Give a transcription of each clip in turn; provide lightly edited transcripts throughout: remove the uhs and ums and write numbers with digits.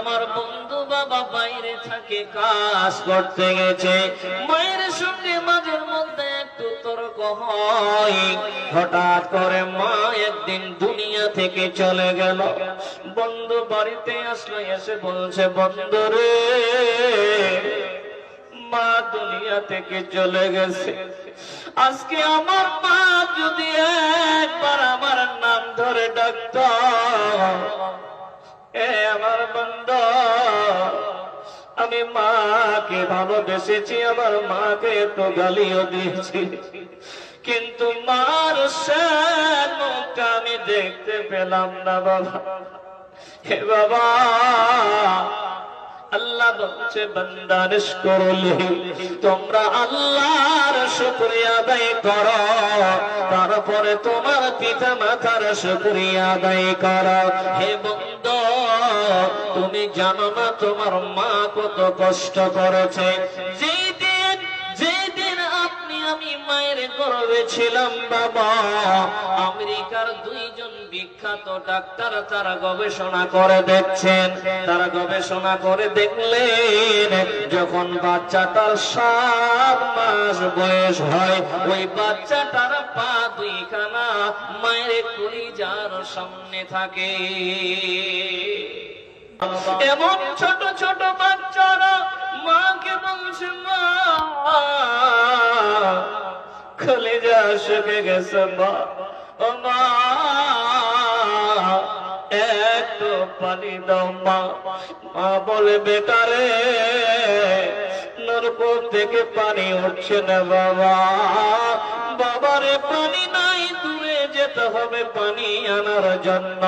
আমার বন্ধু বাবা বাইরে থাকে, কাজ করতে গেছে, মায়ের সঙ্গে মাঝে মধ্যে একটু তর্ক হয়। হঠাৎ করে মা একদিন দুনিয়া থেকে চলে গেল। বন্ধু বাড়িতে আসলো, এসে বলছে, বন্ধু রে, মা দুনিয়া থেকে চলে গেছে। আজকে আমার মা যদি একবার আমার নাম ধরে ডাকত, এ আমার বন্ধু, আমি মাকে ভালোবেসেছি, আমার মাকে একটু গালিও দিয়েছি, কিন্তু মার শেষ মুখটা আমি দেখতে পেলাম না বাবা। হে বাবা, আল্লাহ বলছে, বান্দা নিষ্করলি, তোমরা আল্লাহর শুকরিয়া আদায় করো, তারপরে তোমার পিতা মাতার শুকরিয়া আদায় করো। হে বন্ধু, তুমি জানো না তোমার মা কত কষ্ট করেছে। যেদিন আপনি আমি মায়ের গর্ভে ছিলাম বাবা, আমেরিকার দুইজন বিখ্যাত ডাক্তার তারা গবেষণা করে দেখছেন, তারা গবেষণা করে দেখলেন, যখন বাচ্চাটার 7 মাস বয়স হয়, ওই বাচ্চাটার পা দুইখানা মায়ের কলিজার সামনে থাকে। এমন ছোট ছোট বাচ্চারা মাকে বলছে, মা কলিজা শুকে গেছে, মা, ও মা একটু পানি দাও মা। মা বলে, বেটা রে, নলকূপ থেকে পানি উঠছে না বাবা। বাবারে, পানি নাই, দূরে যেতে হবে পানি আনার জন্য।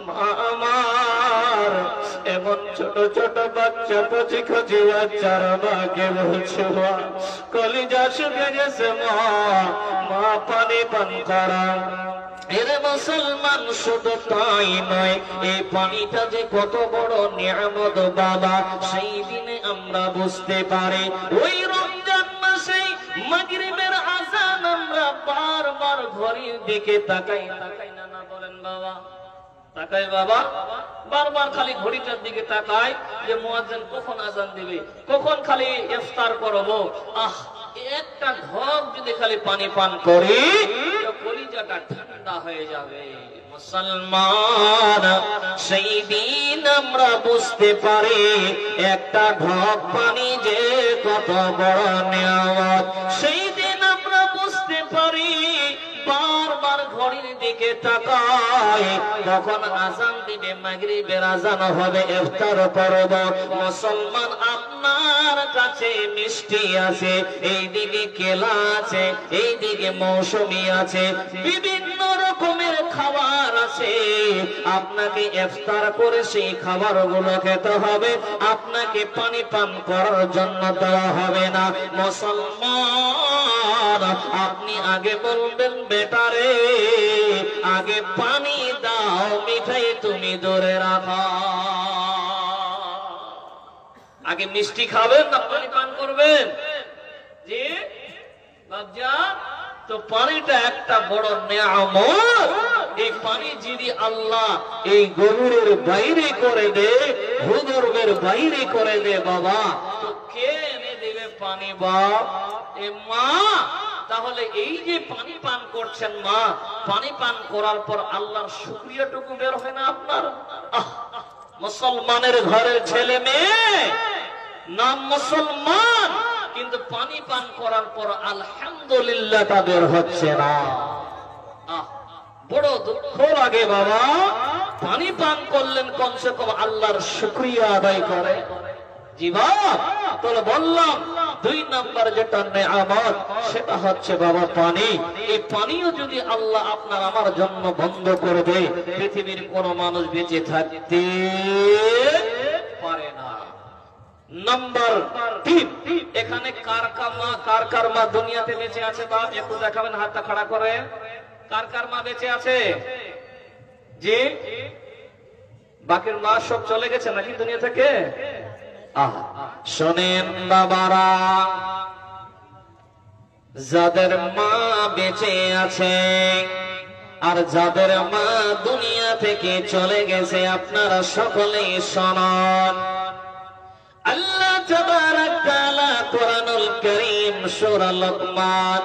মা আমার এমন ছোট ছোট বাচ্চা, কচি কচি বাচ্চারা মাকে বলছে, মা কলিজা শুকে গেছে, মা, মা পানি পান করা। এরে মুসলমান, শুধু তাই নয়, এই পানিটা যে কত বড় নিয়ামত বাবা, সেই দিনে আমরা বুঝতে পারি। ওই রমজান মাসে মাগরিবের আযান আমরা বারবার ঘড়ির দিকে তাকাই, তাকাই না, না বলেন বাবা, তাকাই বাবা, বারবার খালি ঘড়িটার দিকে তাকাই যে মুয়াজ্জিন কখন আযান দিবে, কখন খালি ইফতার করব। একটা ঢোক যদি খালি পানি পান করি, কলিজাটা ঠান্ডা হয়ে যাবে। মুসলমান, সেই দিন আমরা বুঝতে পারি একটা ঢোক পানি যে কত বড় নিয়ামত। সেই দিন আমরা বুঝতে পারি, বারবার ঘড়ির দিকে তাকাই, কখন আযান দিবে, মাগরিবের আযান হবে, ইফতার করব। মুসলমান, আপনার কাছে মিষ্টি আছে, এইদিকে কেলা আছে, এইদিকে মৌসুমী আছে, বিভিন্ন রকমের খাবার আছে। আপনাকে ইফতার করে সেই খাবারগুলো খেতে হবে, আপনাকে পানি পান করার জন্য দেওয়া হবে না। মুসলমান, আপনি আগে বলবেন, বেটা রে, আগে পানি দাও, মিঠাই তুমি দূরে রাখো। আগে মিষ্টি খাবেন না পানি পান করবেন? জি বাচ্চা, তো পানিটা একটা বড় নিয়ামত। এই পানি যদি আল্লাহ এই গরুরের বাইরে করে দে, ভূগর্ভের বাইরে করে দে বাবা, তো কে এনে দেবে পানি বাপ? এ মা। তাহলে এই যে পানি পান করছেন মা, পানি পান করার পর আল্লাহর শুকরিয়াটুকু বের হয় না আপনার? মুসলমানের ঘরের ছেলে মেয়ে, নাম মুসলমান, কিন্তু পানি পান করার পর আলহামদুলিল্লাহ তা বের হচ্ছে না। বড় দুঃখ লাগে বাবা। পানি পান করলেন, কমসে কম আল্লাহর শুকরিয়া আদায় করে। জি বাবা, তাহলে বললাম 2 নাম্বার যেটা নিয়ামত, সেটা হচ্ছে বাবা পানি। এই পানিও যদি আল্লাহ আপনার আমার জন্য বন্ধ করে দেয়, পৃথিবীর কোন মানুষ বেঁচে থাকতে পারে না। নাম্বার 3, এখানে কার কার মা দুনিয়াতে বেঁচে আছে? বাপ একটু দেখাবেন, হাতটা খাড়া করে। কার কার মা বেঁচে আছে? জি, বাকির মা সব চলে গেছে নাকি দুনিয়া থেকে? শোনেন বাবারা, যাদের মা বেঁচে আছে আর যাদের মা দুনিয়া থেকে চলে গেছে আপনারা সকলেই শোনেন। আল্লাহ তাবারাক তাআলা কোরআনুল কারীম সূরা লুকমান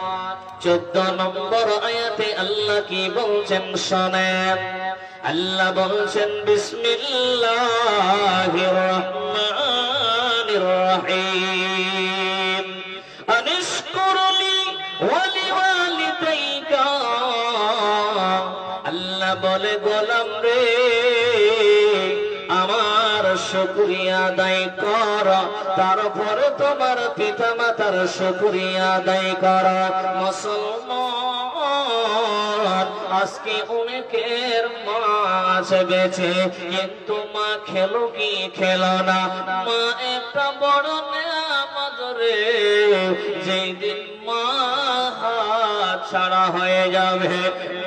14 নম্বর আয়াতে আল্লাহ কি বলছেন শোনেন। আল্লাহ বলছেন বিসমিল্লাহির রহমানির রহিম আনিশকুরলি ওয়া লিওয়ালিদাইকা। আল্লাহ বলে গোলাম রে আমার শুকরিয়া আদায় কর, তারপরে তোমার পিতা মাতার শুকরিয়া আদায় কর। মুসলমান আজকে অনেকের মা আছে বেঁচে, কিন্তু মা খেলো কি খেলো না। মা একটা বড় নেয়ামত রে, যেই দিন মা হাত ছাড়া হয়ে যাবে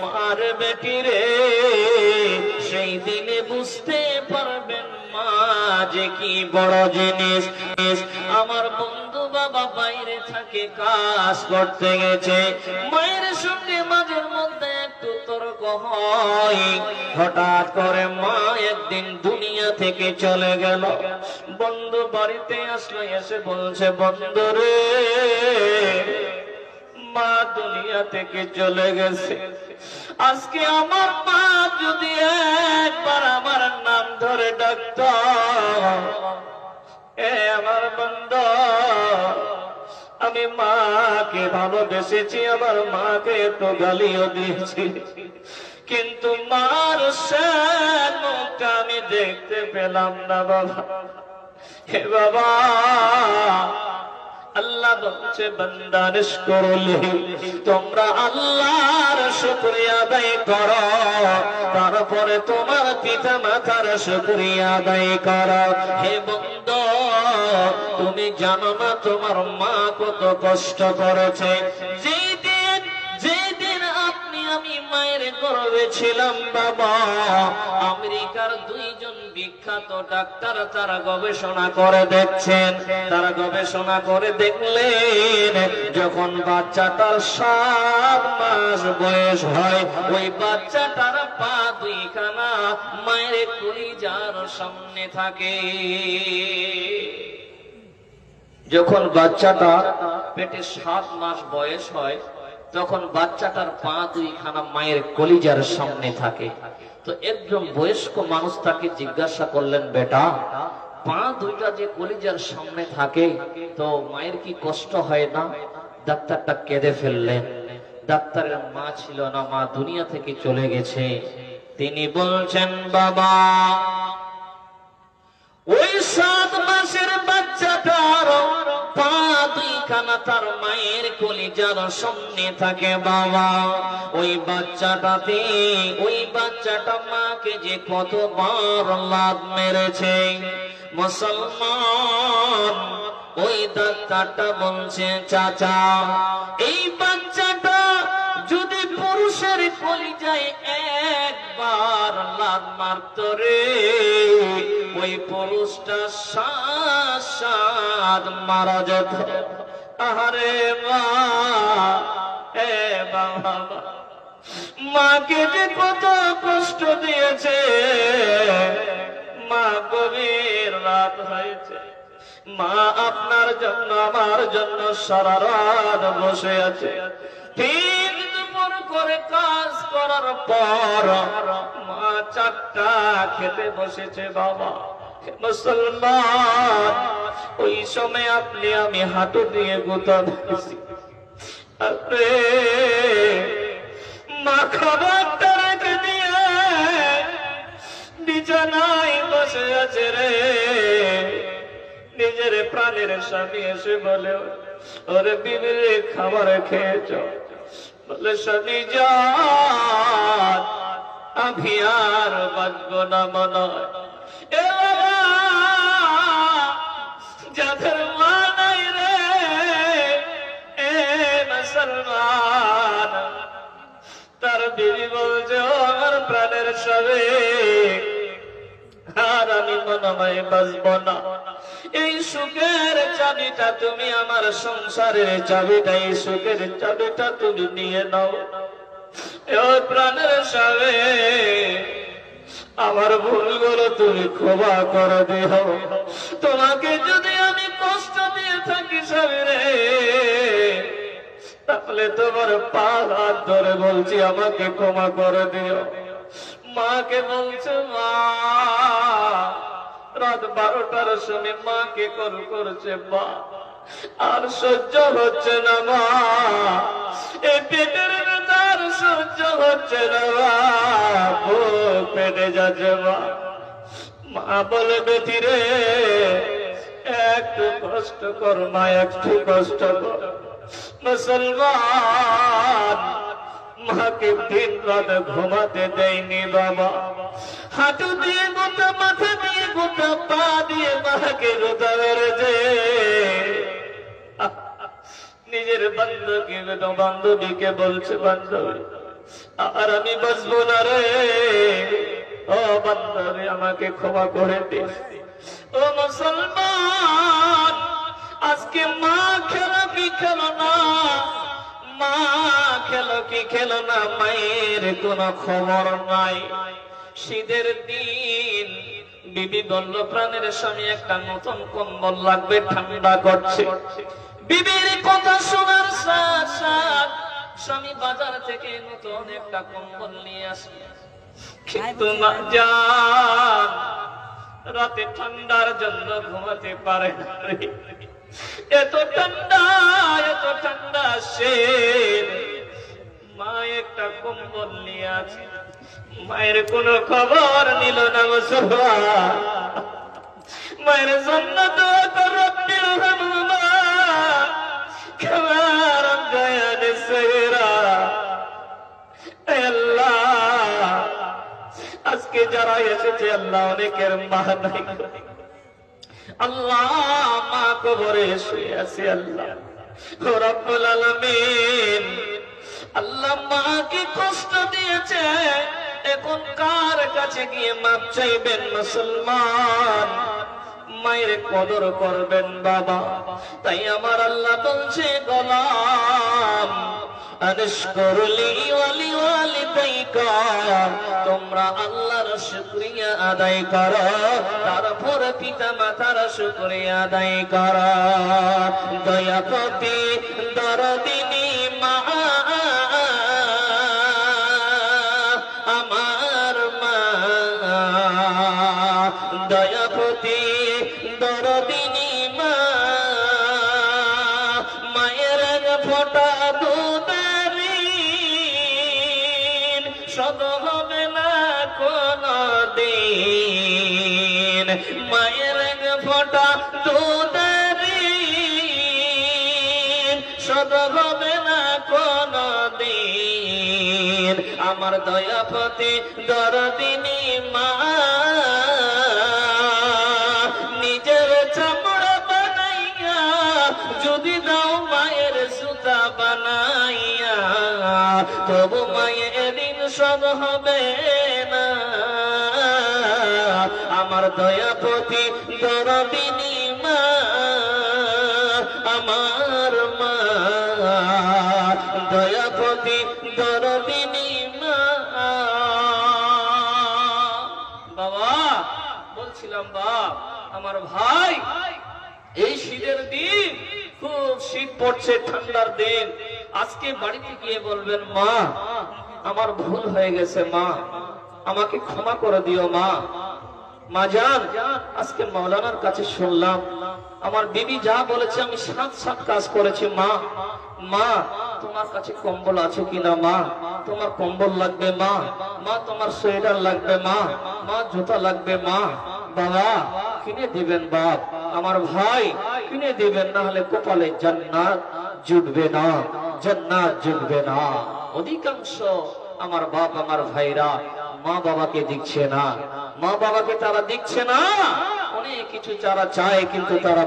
মার বেটি রে, সেই দিনে বুঝতে পারবেন মা যে কি বড় জিনিস। আমার বন্ধু বাবা বাইরে থাকে, কাজ করতে গেছে, মায়ের সঙ্গে মাঝের মধ্যে একটু তর্ক হয়। হঠাৎ করে মা একদিন দুনিয়া থেকে চলে গেল। বন্ধু বাড়িতে আসলো, এসে বলছে বন্ধু রে মা দুনিয়া থেকে চলে গেছে। আজকে আমার মা যদি একবার আমার নাম ধরে ডাকত, এ আমার বন্ধু আমি মাকে ভালোবেসেছি, আমার মাকে একটু গালিও দিয়েছি, কিন্তু মার শেষ মুখটা আমি দেখতে পেলাম না বাবা। হে বাবা আল্লাহ বলছে বান্দা নিষ্করলি, তোমরা আল্লাহর শুকরিয়া আদায় করো, তারপরে তোমার পিতা মাতার শুকরিয়া আদায় করো। হে বন্ধু তুমি জানো না তোমার মা কত কষ্ট করেছে। যেদিন আপনি আমি মায়ের গর্ভে ছিলাম বাবা, আমেরিকার দুইজন বিখ্যাত ডাক্তার তারা গবেষণা করে দেখছেন, তারা গবেষণা করে দেখলেন যখন বাচ্চাটার 7 মাস বয়স হয়, ওই বাচ্চাটার পা দুইখানা মায়ের কলিজার সামনে থাকে। যখন বাচ্চাটা পেটে 7 মাস বয়স হয়, তখন বাচ্চাটার পা দুইখানা মায়ের কলিজার সামনে থাকে। তো একজন বয়স্ক মানুষ তাকে জিজ্ঞাসা করলেন, বেটা পা দুইটা যে কলিজার সামনে থাকে তো মায়ের কি কষ্ট হয় না? ডাক্তারটা কেঁদে ফেললেন। ডাক্তারের মা ছিল না, মা দুনিয়া থেকে চলে গেছে। তিনি বলছেন বাবা ওই 7 মাসের বাচ্চাটার পা দুইখানা তার মায়ের কলিজার সামনে থাকে বাবা। ওই বাচ্চাটা মাকে যে কতবার লাথ মেরেছে। মুসলমান ওই ডাক্তারটা বলছে চাচা এই বাচ্চাটা যদি পুরুষের কলিজায় একবার লাথ মারত রে, ওই পুরুষটা 7 মারা যেত। আরে মা এ বাবা মাকে যে কত কষ্ট দিয়েছে। মা গভীর রাত হয়েছে, মা আপনার জন্য আমার জন্য সারা রাত বসে আছে। ঠিক দুপুর করে কাজ করার পর মা 4টা খেতে বসেছে বাবা। মুসলমান ওই সময় আপনি আমি হাঁটু দিয়ে গুতা দিয়েছি। মা খাবারটা রেখে দিয়ে বিছানায় বসে আছে রে। নিজের প্রাণের স্বামী এসে বলে, ওরে বিবি রে খাবার খেয়েছ? বলে স্বামী যান আমি আর বাঁচব না মনে হয়। যাদের মা নাই রে এ মুসলমান, তার বিবি বলছে ও আমার প্রাণের স্বামী আর আমি মনে হয় বাঁচব না। এই সুখের চাবিটা তুমি আমার সংসারের চাবিটা, এই সুখের চাবিটা তুমি নিয়ে নাও। প্রাণের স্বামী, আমার ভুলগুলো তুমি ক্ষমা করে দিও। তোমাকে যদি আমি কষ্ট দিয়ে থাকি স্বামী রে, তাহলে তোমার পা হাত ধরে বলছি আমাকে ক্ষমা করে দিও। মাকে বলছে, মা রাত 12টার সময় মাকে কল করছে, মা আর সহ্য হচ্ছে না মা, এই পেটের ব্যথার সহ্য হচ্ছে না মা, বুক পেটে যাচ্ছে মা। মা বলে, বেটি রে একটু কষ্ট কর মা, একটু কষ্ট কর। মুসলমান মাকে দিন রাত ঘুমাতে দেয়নি বাবা, হাঁটু দিয়ে গোটা, মাথা দিয়ে গোটা, পা দিয়ে মাকে গোটা মেরেছে। নিজের বান্ধবীকে বলছে, বান্ধবী আর আমি বাঁচবো না রে, ও বান্ধবী আমাকে ক্ষমা করে দিস। ও মুসলমান, আজকে মা খেলো কি খেলো না, মা খেলো কি খেলো না, মায়ের কোনো খবর নাই। শীতের দিন বিবি বলল, প্রাণের স্বামী একটা নতুন কম্বল লাগবে, ঠান্ডা করছে। বিবির কথা শোনার সাথ সাথ স্বামী বাজার থেকে নতুন একটা কম্বল নিয়ে আসে, কিন্তু মা জান রাতে ঠান্ডার জন্য ঘুমাতে পারে না। এত ঠান্ডা, এত ঠান্ডা সে মা একটা কম্বল নিয়ে আছে, মায়ের কোনো খবর নিল না। মুসলমান মায়ের জন্য দোয়া কর, রব্বির রহমা কামা রাব্বায়ানি সগীরা। আল্লাহ আজকে যারা এসেছে আল্লাহ অনেকের মা নাই, আল্লাহ মা কবরে শুয়ে আছে, আল্লাহ রব্বুল আলামিন আল্লাহ মাকে কষ্ট দিয়েছে, এখন কার কাছে গিয়ে মাপ চাইবেন? মুসলমান মায়ের কদর করবেন বাবা। তাই আমার আল্লাহ বলছে, গোলাম আনশকুরলি ওয়ালি ওয়ালিদাইকা, তোমরা আল্লাহর শুকরিয়া আদায় করো, তারপর পিতা মাতার শুকরিয়া আদায় করো। দয়াপতি দরদিনী মা আমার মা, দয়াপতি দরদিনী মা, মায়ের ফোঁটা দুধের শোধ হবে না কোনো দিন, মায়ের ফোঁটা দুধের শোধ হবে না কোনো দিন। আমার দয়াপতি দরদিনী মা, নিজের চামড়া বানাইয়া যদি দাও মায়ের সুতা বানাইয়া, তবু মায়ের ঋণ শোধ হবে না। আমার দয়াপতি দরদিনী মা, আমার মা, দয়াপতি দরদিনী মা। বাবা বলছিলাম, বাপ আমার ভাই, এই শীতের দিন খুব শীত পড়ছে, ঠান্ডার দিন, আজকে বাড়িতে গিয়ে বলবেন, মা আমার ভুল হয়ে গেছে, মা আমাকে ক্ষমা করে দিও। মা মা জান, আজকে মাওলানার কাছে শুনলাম আমার বিবি যা বলেছে আমি সাত কাজ করেছি। মা মা তোমার কাছে কম্বল আছে কিনা? মা তোমার কম্বল লাগবে, মা মা তোমার সোয়েটার লাগবে, মা মা জুতা লাগবে, মা বাবা কিনে দিবেন, বাপ আমার ভাই কিনে দিবেন, না হলে কপালে জান্নাত জুটবে না, জান্নাত জুটবে না। অধিকাংশ আমার বাপ আমার ভাইরা মা বাবাকে দিচ্ছে না, মা বাবাকে তারা দিচ্ছে না, অনেক কিছু যারা চায় কিন্তু তারা